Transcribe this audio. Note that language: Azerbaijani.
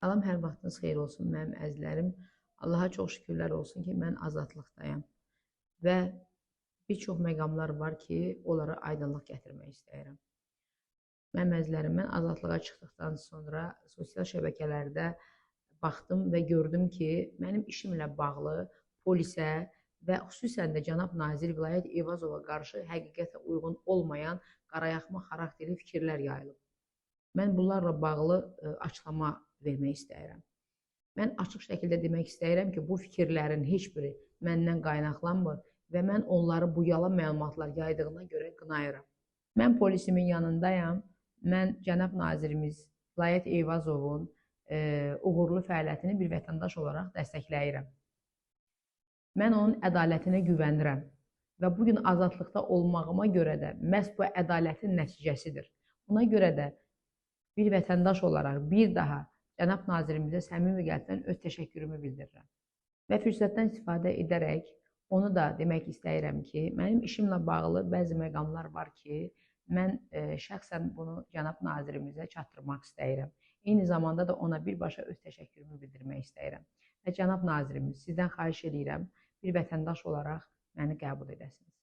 Salam, hər vaxtınız xeyir olsun mənim əzizlərim. Allaha çox şükürlər olsun ki, mən azadlıqdayam və bir çox məqamlar var ki, onlara aydınlıq gətirmək istəyirəm. Mənim əzizlərim, mən azadlığa çıxdıqdan sonra sosial şəbəkələrdə baxdım və gördüm ki, mənim işimlə bağlı polisə və xüsusən də cənab nazir Vilayət Eyvazova qarşı həqiqətə uyğun olmayan qarayaxma xarakterli fikirlər yayılıb. Mən bunlarla bağlı açıqlama vermək istəyirəm. Mən açıq şəkildə demək istəyirəm ki, bu fikirlərin heç biri məndən qaynaqlanmır və mən onları bu yalan məlumatlar yaydığına görə qınayıram. Mən polisimin yanındayam. Mən cənab nazirimiz Vilayət Eyvazovun uğurlu fəaliyyətini bir vətəndaş olaraq dəstəkləyirəm. Mən onun ədalətinə güvənirəm və bugün azadlıqda olmağıma görə də məhz bu ədalətin nəticəsidir. Buna görə də bir vətəndaş olaraq bir daha cənab nazirimizə səmimi qəlbdən öz təşəkkürümü bildirirəm. Və fürsətdən istifadə edərək onu da demək istəyirəm ki, mənim işimlə bağlı bəzi məqamlar var ki, mən şəxsən bunu cənab nazirimizə çatdırmaq istəyirəm. Eyni zamanda da ona birbaşa öz təşəkkürümü bildirmək istəyirəm. Və cənab nazirimiz, sizdən xahiş edirəm, bir vətəndaş olaraq məni qəbul edəsiniz.